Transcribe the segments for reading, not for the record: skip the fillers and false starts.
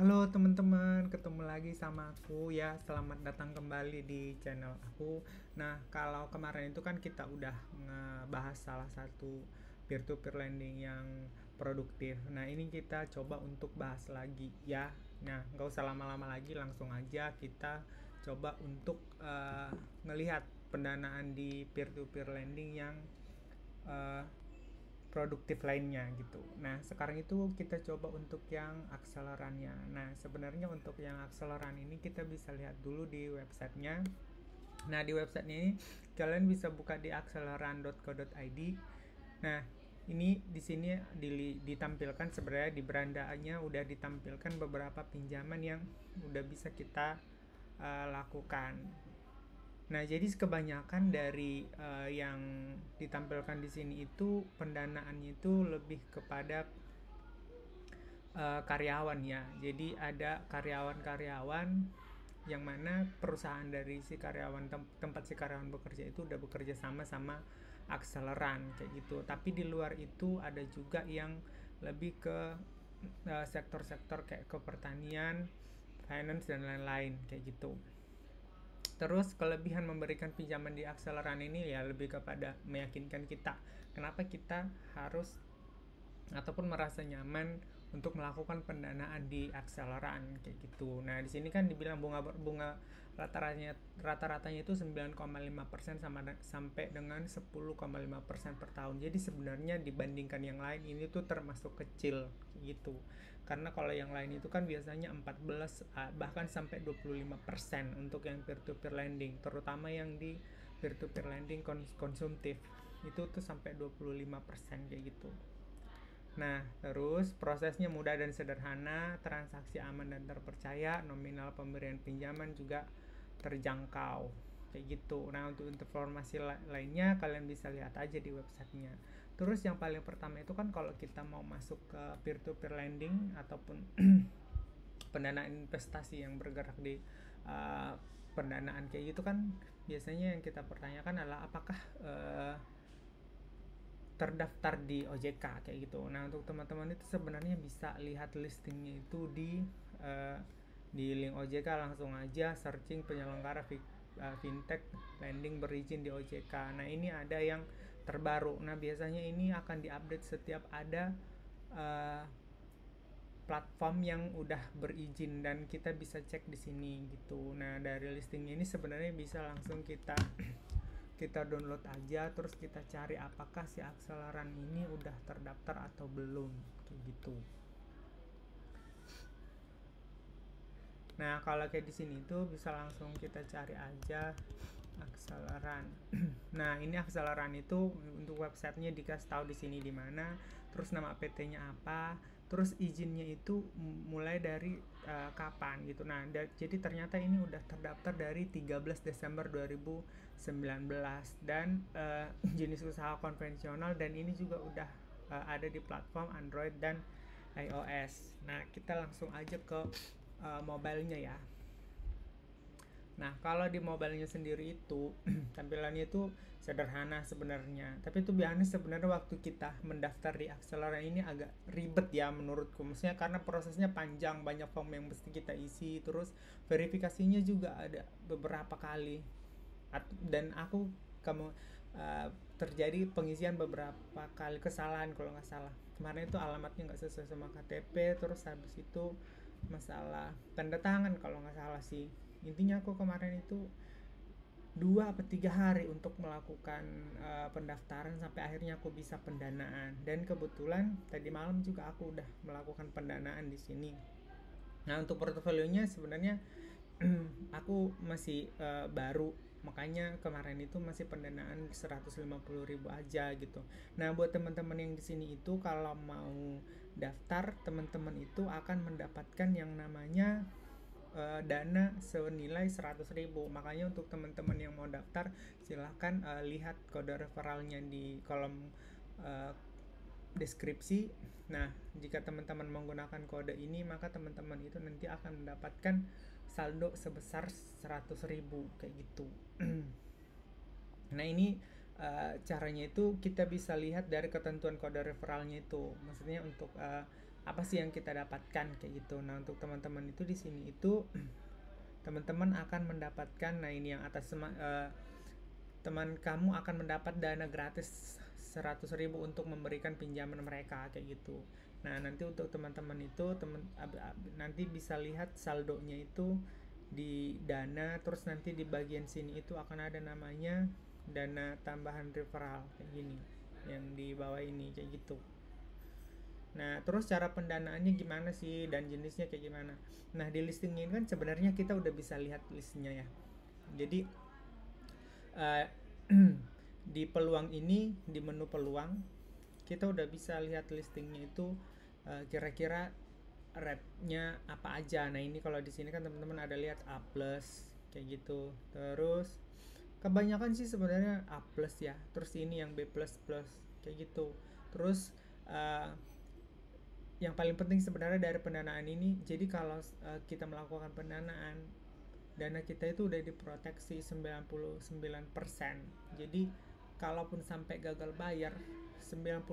Halo teman-teman, ketemu lagi sama aku ya. Selamat datang kembali di channel aku. Nah, kalau kemarin itu kan kita udah ngebahas salah satu peer-to-peer lending yang produktif. Nah, ini kita coba untuk bahas lagi ya. Nah, nggak usah lama-lama lagi, langsung aja kita coba untuk ngelihat pendanaan di peer-to-peer lending yang eh, produktif lainnya gitu. Nah, sekarang itu kita coba untuk yang akselerannya. Nah, sebenarnya untuk yang akseleran ini kita bisa lihat dulu di websitenya. Nah, di websitenya ini kalian bisa buka di akseleran.co.id. Nah, ini di sini ditampilkan sebenarnya di berandaannya udah ditampilkan beberapa pinjaman yang udah bisa kita lakukan. Nah, jadi kebanyakan dari yang ditampilkan di sini itu pendanaannya itu lebih kepada karyawan ya. Jadi ada karyawan-karyawan yang mana perusahaan dari si karyawan tempat si karyawan bekerja itu udah bekerja sama sama akseleran kayak gitu. Tapi di luar itu ada juga yang lebih ke sektor-sektor kayak ke pertanian, finance dan lain-lain kayak gitu. Terus kelebihan memberikan pinjaman di akseleran ini ya lebih kepada meyakinkan kita kenapa kita harus ataupun merasa nyaman untuk melakukan pendanaan di akseleran kayak gitu. Nah, di sini kan dibilang bunga rata-ratanya itu 9,5% sampai dengan 10,5% per tahun. Jadi sebenarnya dibandingkan yang lain ini tuh termasuk kecil gitu. Karena kalau yang lain itu kan biasanya 14 bahkan sampai 25% untuk yang peer to peer lending, terutama yang di peer to peer lending konsumtif. Itu tuh sampai 25% kayak gitu. Nah, terus prosesnya mudah dan sederhana, transaksi aman dan terpercaya, nominal pemberian pinjaman juga terjangkau. Kayak gitu. Nah, untuk informasi lainnya kalian bisa lihat aja di websitenya. Terus yang paling pertama itu kan kalau kita mau masuk ke peer to peer lending ataupun pendanaan investasi yang bergerak di uh, pendanaan kayak gitu kan biasanya yang kita pertanyakan adalah apakah terdaftar di OJK kayak gitu. Nah, untuk teman-teman itu sebenarnya bisa lihat listingnya itu uh, di link OJK, langsung aja searching penyelenggara fintech lending berizin di OJK. Nah, ini ada yang terbaru. Nah, biasanya ini akan diupdate setiap ada uh, platform yang udah berizin dan kita bisa cek di sini gitu. Nah, dari listingnya ini sebenarnya bisa langsung kita kita download aja, terus kita cari apakah si akseleran ini udah terdaftar atau belum kayak gitu. Nah, kalau kayak di sini tuh bisa langsung kita cari aja akseleran. Nah, ini akseleran itu untuk websitenya dikasih tahu di sini di mana, terus nama PT-nya apa, terus izinnya itu mulai dari kapan gitu. Nah, jadi ternyata ini udah terdaftar dari 13 Desember 2019 dan jenis usaha konvensional, dan ini juga udah ada di platform Android dan iOS. Nah, kita langsung aja ke mobilenya ya. Nah, kalau di mobilenya sendiri itu tampilannya itu sederhana sebenarnya. Tapi itu biasanya sebenarnya waktu kita mendaftar di Akseleran ini agak ribet ya menurutku. Maksudnya karena prosesnya panjang, banyak form yang mesti kita isi, terus verifikasinya juga ada beberapa kali. Dan aku kamu terjadi pengisian beberapa kali kesalahan kalau nggak salah. Kemarin itu alamatnya nggak sesuai sama KTP, terus habis itu masalah tanda tangan kalau nggak salah sih. Intinya aku kemarin itu 2 atau 3 hari untuk melakukan pendaftaran sampai akhirnya aku bisa pendanaan, dan kebetulan tadi malam juga aku udah melakukan pendanaan di sini. Nah, untuk portofolionya sebenarnya aku masih baru, makanya kemarin itu masih pendanaan 150.000 aja gitu. Nah, buat teman-teman yang di sini itu kalau mau daftar, teman-teman itu akan mendapatkan yang namanya dana senilai 100.000. Makanya untuk teman-teman yang mau daftar, silahkan lihat kode referralnya di kolom uh, deskripsi. Nah, jika teman-teman menggunakan kode ini, maka teman-teman itu nanti akan mendapatkan saldo sebesar 100.000 kayak gitu. Nah, ini caranya itu kita bisa lihat dari ketentuan kode referralnya itu. Maksudnya untuk apa sih yang kita dapatkan kayak gitu. Nah, untuk teman-teman itu di sini itu teman-teman akan mendapatkan, nah ini yang atas teman kamu akan mendapat dana gratis 100.000 untuk memberikan pinjaman mereka kayak gitu. Nah, nanti untuk teman-teman itu nanti bisa lihat saldonya itu di dana, terus nanti di bagian sini itu akan ada namanya dana tambahan referral kayak gini yang di bawah ini kayak gitu. Nah, terus cara pendanaannya gimana sih dan jenisnya kayak gimana? Nah, di listingnya ini kan sebenarnya kita udah bisa lihat listnya ya. Jadi uh, di peluang ini, di menu peluang kita udah bisa lihat listingnya itu kira-kira rate-nya apa aja. Nah, ini kalau di sini kan teman-teman ada lihat A+ kayak gitu. Terus kebanyakan sih sebenarnya A+ ya. Terus ini yang B++ kayak gitu. Terus yang paling penting sebenarnya dari pendanaan ini, jadi kalau kita melakukan pendanaan, dana kita itu udah diproteksi 99%. Jadi kalaupun sampai gagal bayar, 99%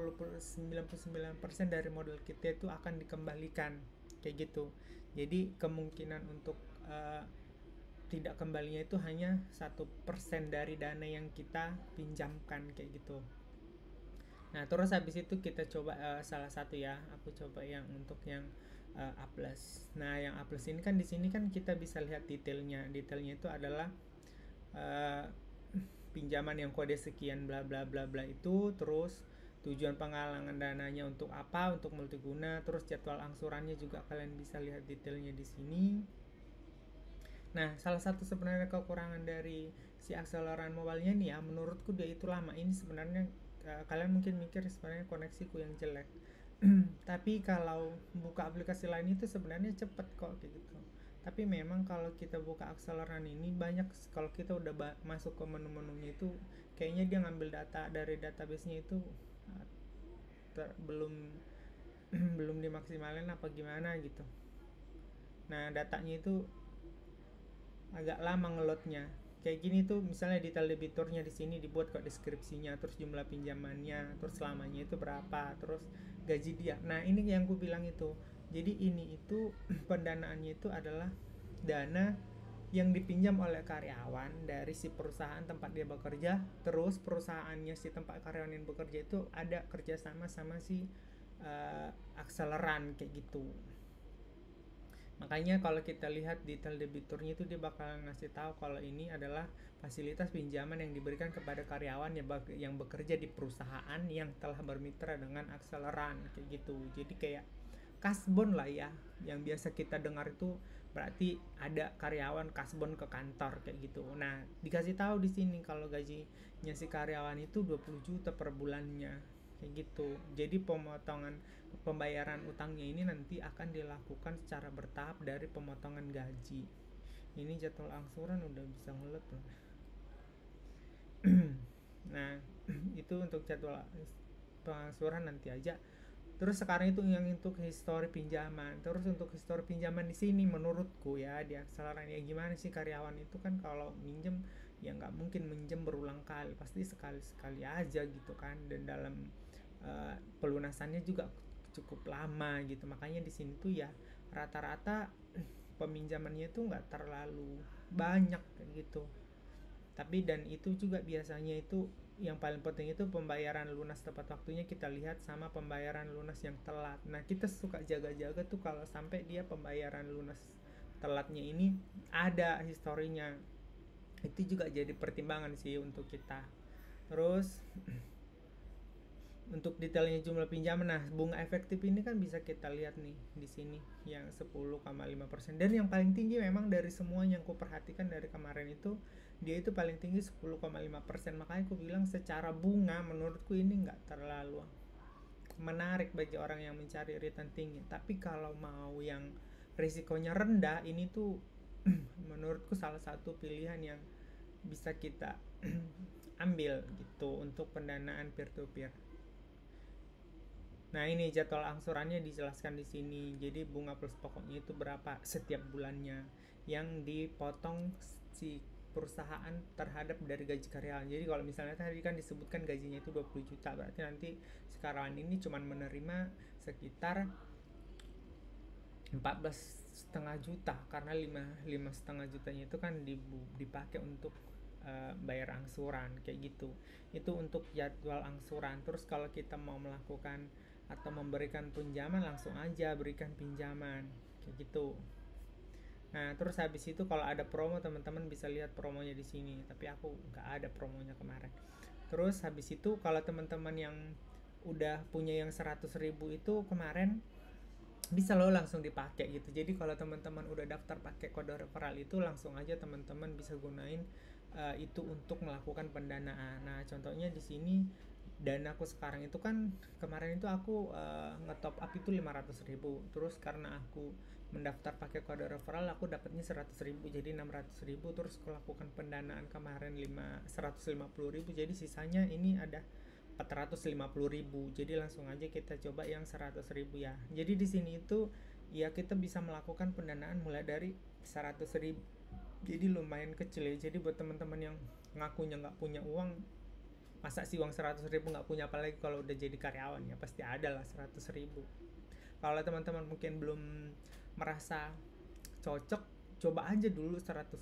dari modal kita itu akan dikembalikan kayak gitu. Jadi kemungkinan untuk tidak kembalinya itu hanya 1% dari dana yang kita pinjamkan kayak gitu. Nah, terus habis itu kita coba salah satu ya. Aku coba yang untuk yang A+. Nah, yang A+ ini kan di sini kan kita bisa lihat detailnya. Detailnya itu adalah uh, pinjaman yang kode sekian bla bla bla bla itu, terus tujuan penggalangan dananya untuk apa, untuk multiguna, terus jadwal angsurannya juga kalian bisa lihat detailnya di sini. Nah, salah satu sebenarnya kekurangan dari si akseleran mobile-nya nih ya, menurutku dia itu lama. Ini sebenarnya kalian mungkin mikir sebenarnya koneksiku yang jelek. Tapi kalau buka aplikasi lain itu sebenarnya cepet kok kayak gitu. Tapi memang kalau kita buka akseleran ini banyak, kalau kita udah masuk ke menu-menunya itu kayaknya dia ngambil data dari database-nya itu belum belum dimaksimalin apa gimana gitu. Nah, datanya itu agak lama ngelotnya. Kayak gini tuh misalnya detail debiturnya di sini dibuat kok deskripsinya, terus jumlah pinjamannya, terus selamanya itu berapa, terus gaji dia. Nah, ini yang ku bilang itu. Jadi ini itu pendanaannya itu adalah dana yang dipinjam oleh karyawan dari si perusahaan tempat dia bekerja, terus perusahaannya si tempat karyawan yang bekerja itu ada kerjasama sama si akseleran kayak gitu. Makanya kalau kita lihat detail debiturnya itu dia bakal ngasih tahu kalau ini adalah fasilitas pinjaman yang diberikan kepada karyawan yang bekerja di perusahaan yang telah bermitra dengan akseleran kayak gitu. Jadi kayak kasbon lah ya, yang biasa kita dengar itu berarti ada karyawan kasbon ke kantor kayak gitu. Nah, dikasih tahu di sini kalau gajinya si karyawan itu 20 juta per bulannya kayak gitu. Jadi pemotongan pembayaran utangnya ini nanti akan dilakukan secara bertahap dari pemotongan gaji. Ini jadwal angsuran udah bisa ngelet loh. Nah, itu untuk jadwal pengangsuran nanti aja. Terus sekarang itu yang untuk histori pinjaman. Terus untuk histori pinjaman di sini menurutku ya di akseleran ya, gimana sih karyawan itu kan kalau minjem ya nggak mungkin minjem berulang kali, pasti sekali-sekali aja gitu kan, dan dalam pelunasannya juga cukup lama gitu. Makanya di sini tuh ya rata-rata peminjamannya itu nggak terlalu banyak gitu. Tapi dan itu juga biasanya itu yang paling penting itu pembayaran lunas tepat waktunya kita lihat, sama pembayaran lunas yang telat. Nah, kita suka jaga-jaga tuh kalau sampai dia pembayaran lunas telatnya ini ada historinya. Itu juga jadi pertimbangan sih untuk kita. Terus untuk detailnya jumlah pinjaman, nah bunga efektif ini kan bisa kita lihat nih di sini yang 10,5%, dan yang paling tinggi memang dari semua yang ku perhatikan dari kemarin itu dia itu paling tinggi 10,5%. Makanya aku bilang secara bunga menurutku ini nggak terlalu menarik bagi orang yang mencari return tinggi. Tapi kalau mau yang risikonya rendah, ini tuh menurutku salah satu pilihan yang bisa kita ambil gitu untuk pendanaan peer to peer. Nah, ini jadwal angsurannya dijelaskan di sini. Jadi bunga plus pokoknya itu berapa setiap bulannya yang dipotong si perusahaan terhadap dari gaji karyawan. Jadi kalau misalnya tadi kan disebutkan gajinya itu 20 juta, berarti nanti si karyawan ini cuma menerima sekitar 14,5 juta, karena lima setengah jutanya itu kan dipakai untuk bayar angsuran kayak gitu. Itu untuk jadwal angsuran. Terus kalau kita mau melakukan atau memberikan pinjaman, langsung aja berikan pinjaman kayak gitu. Nah, terus habis itu kalau ada promo, teman-teman bisa lihat promonya di sini. Tapi aku nggak ada promonya kemarin. Terus habis itu kalau teman-teman yang udah punya yang 100.000 itu kemarin, bisa lo langsung dipakai gitu. Jadi kalau teman-teman udah daftar pakai kode referral itu, langsung aja teman-teman bisa gunain itu untuk melakukan pendanaan. Nah, contohnya di sini dana aku sekarang itu kan, kemarin itu aku ngetop up itu 500.000. Terus karena aku mendaftar pakai kode referral, aku dapatnya 100.000 jadi 600.000. Terus aku lakukan pendanaan kemarin 150.000, jadi sisanya ini ada 450.000. Jadi langsung aja kita coba yang 100.000 ya. Jadi di sini itu ya kita bisa melakukan pendanaan mulai dari 100.000. Jadi lumayan kecil ya. Jadi buat teman-teman yang ngakunya nggak punya uang, masa sih uang 100.000 nggak punya, apalagi kalau udah jadi karyawan ya pasti ada lah 100.000. Kalau teman-teman mungkin belum merasa cocok, coba aja dulu 100.000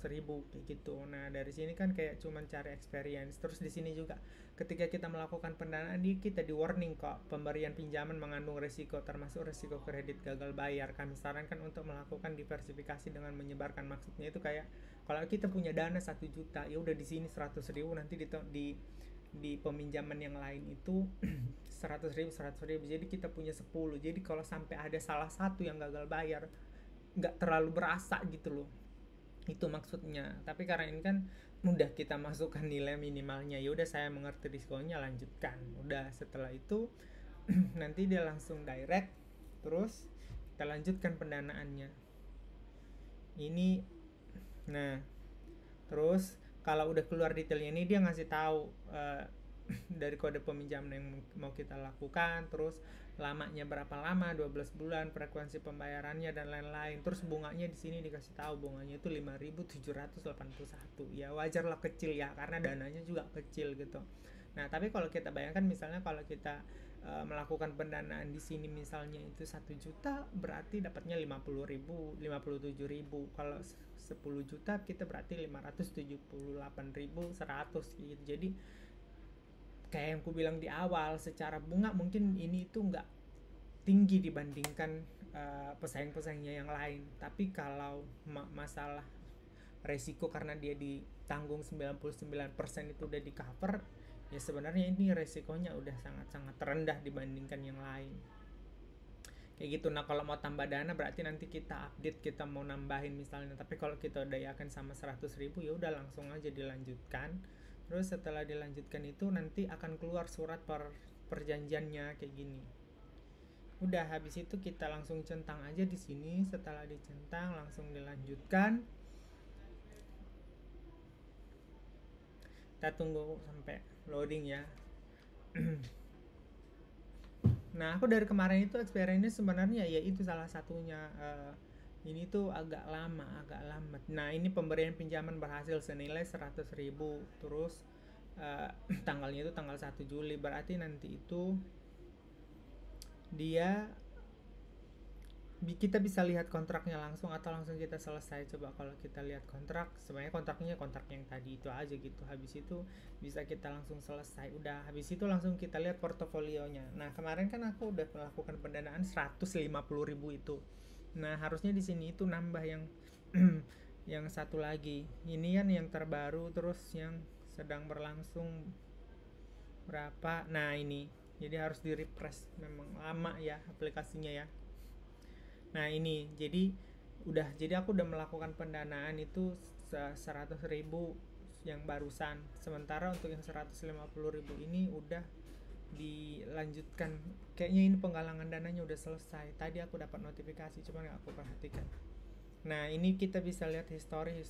kayak gitu. Nah, dari sini kan kayak cuman cari experience. Terus di sini juga ketika kita melakukan pendanaan, kita di warning kok, pemberian pinjaman mengandung resiko, termasuk resiko kredit gagal bayar. Kami sarankan untuk melakukan diversifikasi dengan menyebarkan. Maksudnya itu kayak kalau kita punya dana 1 juta, ya udah di sini 100.000, nanti di peminjaman yang lain itu 100.000 jadi kita punya 10. Jadi kalau sampai ada salah satu yang gagal bayar, nggak terlalu berasa gitu loh, itu maksudnya. Tapi karena ini kan mudah kita masukkan nilai minimalnya, ya udah saya mengerti risikonya, lanjutkan. Udah setelah itu nanti dia langsung direct, terus kita lanjutkan pendanaannya ini. Nah, terus kalau udah keluar detailnya ini, dia ngasih tahu dari kode peminjaman yang mau kita lakukan, terus lamanya berapa lama, 12 bulan, frekuensi pembayarannya dan lain-lain. Terus bunganya di sini dikasih tahu, bunganya itu 5.781. Ya wajar lah kecil ya, karena dananya juga kecil gitu. Nah, tapi kalau kita bayangkan misalnya kalau kita melakukan pendanaan di sini misalnya itu 1 juta, berarti dapatnya 50.000, 57.000. Kalau 10 juta kita berarti 578.100 gitu. Jadi kayak yang ku bilang di awal, secara bunga mungkin ini tuh nggak tinggi dibandingkan pesaing-pesaingnya yang lain. Tapi kalau masalah resiko, karena dia ditanggung 99% itu udah di cover, ya sebenarnya ini resikonya udah sangat-sangat rendah dibandingkan yang lain kayak gitu. Nah, kalau mau tambah dana berarti nanti kita update, kita mau nambahin misalnya. Tapi kalau kita udah yakin sama 100.000, ya udah langsung aja dilanjutkan. Terus setelah dilanjutkan itu nanti akan keluar surat perjanjiannya kayak gini. Udah habis itu kita langsung centang aja di sini. Setelah dicentang langsung dilanjutkan. Kita tunggu sampai loading ya. Nah, aku dari kemarin itu experience sebenarnya ya itu salah satunya. Ini tuh agak lama, agak lambat. Nah, ini pemberian pinjaman berhasil senilai 100.000. Terus tanggalnya itu tanggal 1 Juli. Berarti nanti itu dia kita bisa lihat kontraknya langsung atau langsung kita selesai. Coba kalau kita lihat kontrak, sebenarnya kontrak yang tadi itu aja gitu. Habis itu bisa kita langsung selesai. Udah habis itu langsung kita lihat portofolionya. Nah, kemarin kan aku udah melakukan pendanaan 150.000 itu. Nah, harusnya di sini itu nambah yang yang satu lagi. Ini kan yang terbaru, terus yang sedang berlangsung berapa. Nah, ini jadi harus di refresh, memang lama ya aplikasinya ya. Nah, ini jadi aku udah melakukan pendanaan itu 100.000 yang barusan. Sementara untuk yang 150.000 ini udah dilanjutkan. Kayaknya ini penggalangan dananya udah selesai. Tadi aku dapat notifikasi, cuma nggak aku perhatikan. Nah, ini kita bisa lihat histori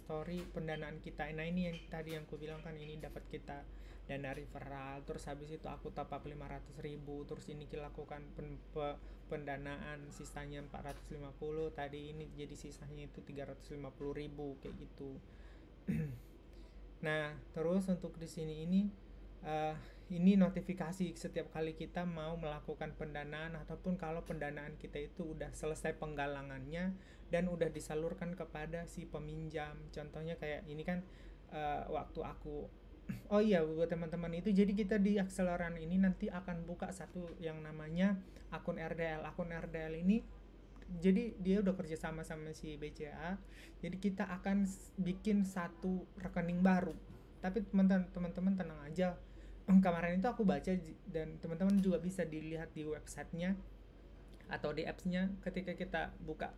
pendanaan kita. Nah, ini yang tadi yang aku bilang kan, ini dapat kita dana referral. Terus habis itu aku top up 500.000. Terus ini kita lakukan pendanaan sisanya 450. Tadi ini jadi sisanya itu 350.000 kayak gitu. Nah, terus untuk di sini ini ini notifikasi setiap kali kita mau melakukan pendanaan, ataupun kalau pendanaan kita itu udah selesai penggalangannya dan udah disalurkan kepada si peminjam. Contohnya kayak ini kan, waktu aku oh iya, buat teman-teman itu, jadi kita di akseleran ini nanti akan buka satu yang namanya akun RDL. Akun RDL ini jadi dia udah kerja sama sama si BCA, jadi kita akan bikin satu rekening baru. Tapi teman-teman tenang aja, kemarin itu aku baca dan teman-teman juga bisa dilihat di websitenya atau di appsnya, ketika kita buka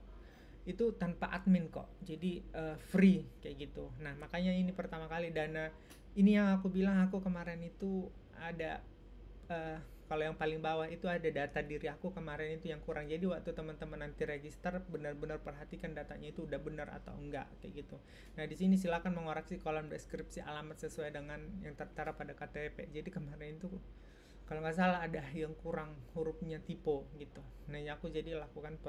itu tanpa admin kok, jadi free kayak gitu. Nah makanya ini pertama kali dana ini yang aku bilang, aku kemarin itu ada, eh, kalau yang paling bawah itu ada data diri aku kemarin itu yang kurang. Jadi waktu teman-teman nanti register, benar-benar perhatikan datanya itu udah benar atau enggak kayak gitu. Nah di sini silakan mengoreksi kolom deskripsi alamat sesuai dengan yang tertera pada KTP. Jadi kemarin itu kalau nggak salah ada yang kurang hurufnya typo gitu. Nah ya aku jadi lakukan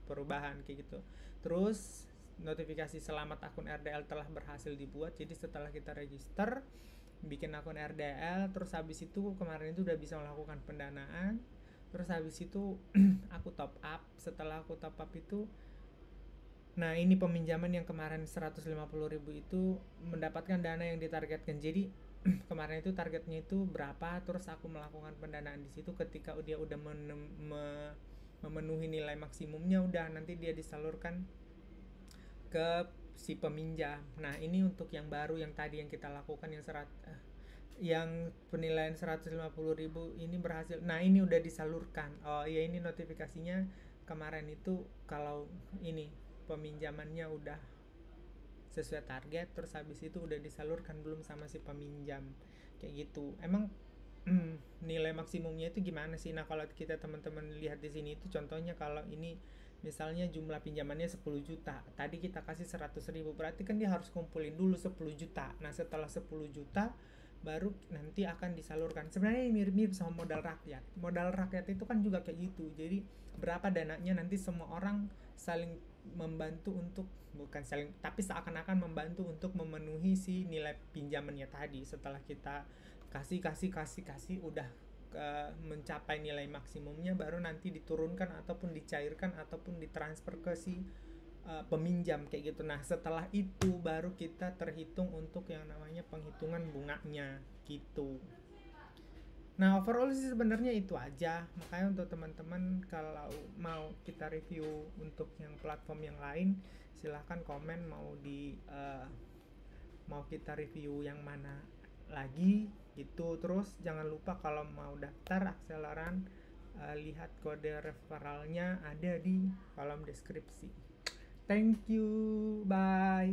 perubahan kayak gitu. Terus notifikasi selamat akun RDL telah berhasil dibuat. Jadi setelah kita register, bikin akun RDL, terus habis itu kemarin itu udah bisa melakukan pendanaan. Terus habis itu aku top up. Setelah aku top up itu, nah ini peminjaman yang kemarin 150.000 itu mendapatkan dana yang ditargetkan. Jadi kemarin itu targetnya itu berapa, terus aku melakukan pendanaan di situ. Ketika dia udah memenuhi nilai maksimumnya, udah nanti dia disalurkan ke si peminjam. Nah ini untuk yang baru yang tadi yang kita lakukan yang penilaian 150.000 ini berhasil. Nah ini udah disalurkan. Oh iya, ini notifikasinya kemarin itu kalau ini peminjamannya udah sesuai target, terus habis itu udah disalurkan belum sama si peminjam kayak gitu. Emang nilai maksimumnya itu gimana sih? Nah kalau kita teman-teman lihat di sini itu contohnya, kalau ini misalnya jumlah pinjamannya 10 juta, tadi kita kasih 100.000, berarti kan dia harus kumpulin dulu 10 juta. Nah setelah 10 juta baru nanti akan disalurkan. Sebenarnya mirip-mirip sama modal rakyat. Modal rakyat itu kan juga kayak gitu. Jadi berapa dananya, nanti semua orang saling membantu untuk, bukan saling, tapi seakan-akan membantu untuk memenuhi si nilai pinjamannya tadi. Setelah kita kasih udah mencapai nilai maksimumnya, baru nanti diturunkan ataupun dicairkan ataupun ditransfer ke si peminjam kayak gitu. Nah setelah itu baru kita terhitung untuk yang namanya penghitungan bunganya gitu. Nah overall sih sebenarnya itu aja. Makanya untuk teman-teman kalau mau kita review untuk yang platform yang lain, silahkan komen mau kita review yang mana lagi gitu. Terus jangan lupa kalau mau daftar akseleran, lihat kode referralnya ada di kolom deskripsi. Thank you, bye.